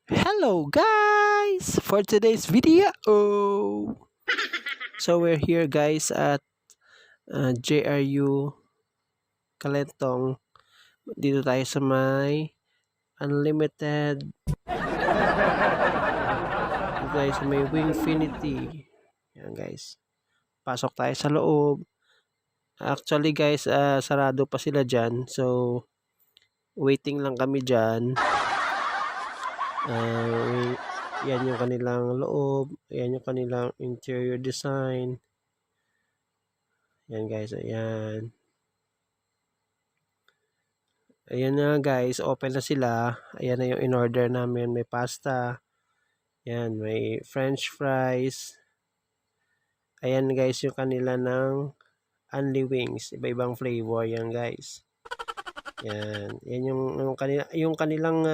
Hello guys! For today's video, so we're here guys at JRU Kalentong. Dito tayo sa may Unlimited. Dito tayo sa may Wingfinity. Yan guys. Pasok tayo sa loob. Actually guys, sarado pa sila dyan. So, waiting lang kami dyan. Yan yung kanilang loob. Yan yung kanilang interior design. Yan guys, ayan. Ayan na guys, open na sila. Ayan na yung in-order namin. May pasta. Ayan, may french fries. Ayan guys, yung kanila ng Only Wings. Iba-ibang flavor yan guys. Yan. Yan yung kanilang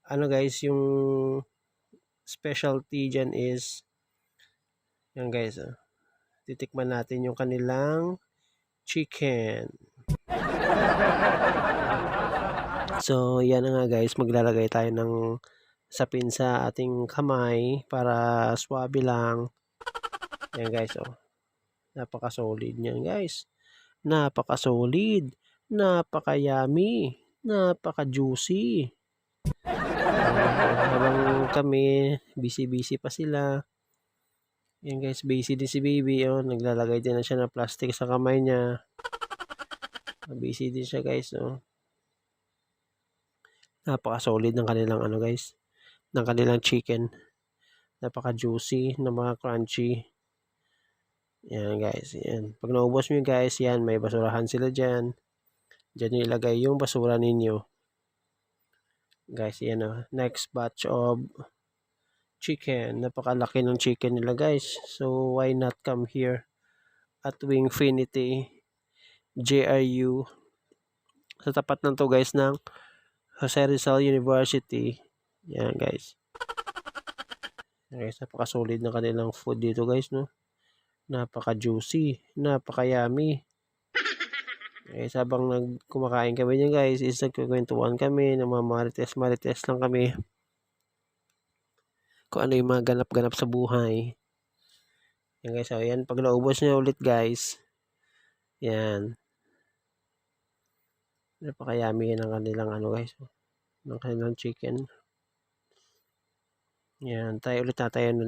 ano guys, yung specialty dyan is yan guys. Titikman natin yung kanilang chicken. So, yan na nga guys, maglalagay tayo ng sapin sa ating kamay para swabe lang. Yan guys, oh. Napaka-solid niyan guys. Napaka-solid. Napaka-yummy. Napaka-juicy. Habang kami, busy-busy pa sila. Yan guys, busy din si baby. Oh. Naglalagay din na siya ng plastic sa kamay niya. Busy din siya guys, oh. Napaka-solid ng kanilang ano guys, ng kanilang chicken. Napaka-juicy, na mga crunchy. Yan guys, yan. Pag naubos nyo guys, yan, may basurahan sila dyan. Dyan nyo ilagay yung basura ninyo. Guys, yan o. Next batch of chicken. Napakalaki ng chicken nila guys. So, why not come here at Wingfinity JRU. Sa tapat ng to guys ng Jose Rizal University. Yan guys. Guys, napaka-solid ng kanilang food dito guys, no? Napaka-juicy, napaka-yummy. Guys, habang kumakain kami niyan guys, is nagkukwentuhan kami ng mga marites lang kami. Kung ano yung mga ganap-ganap sa buhay. Yan guys, so yan, pag naubos niya ulit guys, yan. Napaka-yummy ng kanilang ano guys, ng kanilang chicken. Yan, try ulit natin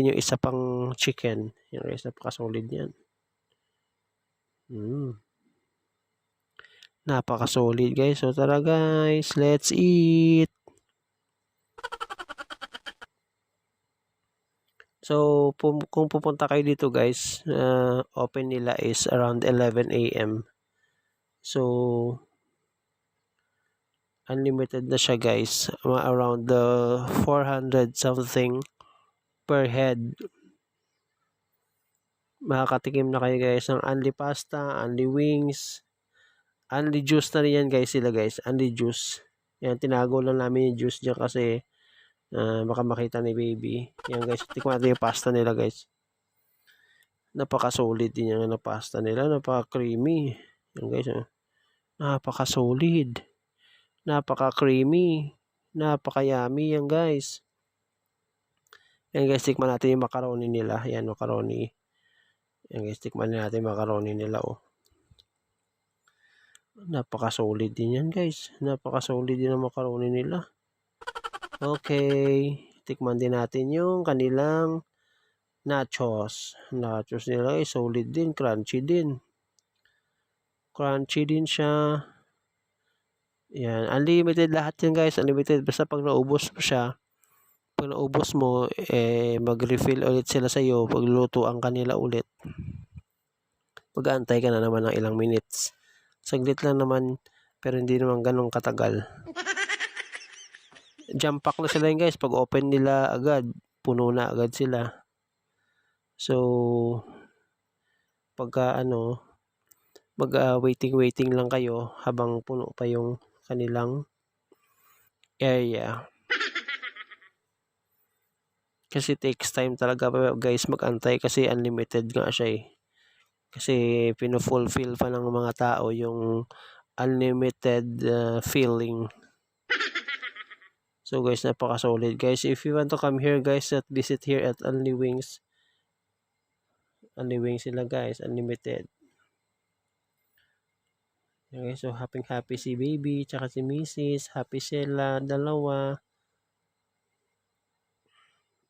yung isa pang chicken. Yan guys, napaka-solid yan. Napaka-solid guys. So tara guys, let's eat. So kung pupunta kayo dito guys, open nila is around 11 AM. So unlimited na siya guys. Around the 400 something per head. Makakatikim na kayo guys ng only pasta, only wings, only juice na rin yan guys sila guys. Only juice. Yan, tinago lang namin yung juice dyan kasi baka makita ni baby. Yan guys, tikman natin yung pasta nila guys. Napaka-solid din yung pasta nila. Napaka-creamy. Yan guys, napaka-solid. Napaka-creamy. Napaka-yummy yan guys. Yan guys, tikman natin yung macaroni nila. Yan, macaroni. Yan guys, tikman natin yung macaroni nila, oh. Napaka-solid din yan guys. Napaka-solid din ang macaroni nila. Okay. Tikman din natin yung kanilang nachos. Nachos nila ay solid din. Crunchy din. Crunchy din siya. Yan. Unlimited lahat yan guys. Unlimited. Basta pag naubos mo siya, pag naubos mo, mag-refill ulit sila sa iyo. Paglulutuan kanila ulit. Mag-aantay ka na naman ng ilang minutes. Saglit lang naman, pero hindi naman ganun katagal. Jump pack na sila yun guys. Pag open nila agad, puno na agad sila. So, pagka waiting lang kayo habang puno pa yung kanilang area. Kasi takes time talaga guys mag-antay kasi unlimited nga siya eh. Kasi pino-fulfill pa ng mga tao yung unlimited feeling. So guys, napaka-solid guys. If you want to come here guys, at visit here at Only Wings. Only Wings sila guys, unlimited. Okay, so happy si baby, tsaka si Mrs. Happy sila, dalawa.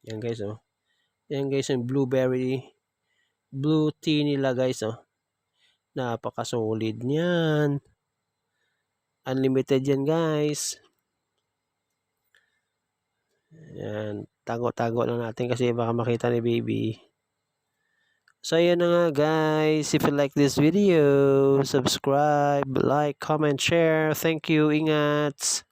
Yan guys, oh. Yan guys, yung blue tea nila guys, oh. Napaka-solid niyan. Unlimited yan guys. Yan, tago-tago na natin kasi baka makita ni baby. So ayan na nga guys, if you like this video, subscribe, like, comment, share. Thank you, ingat.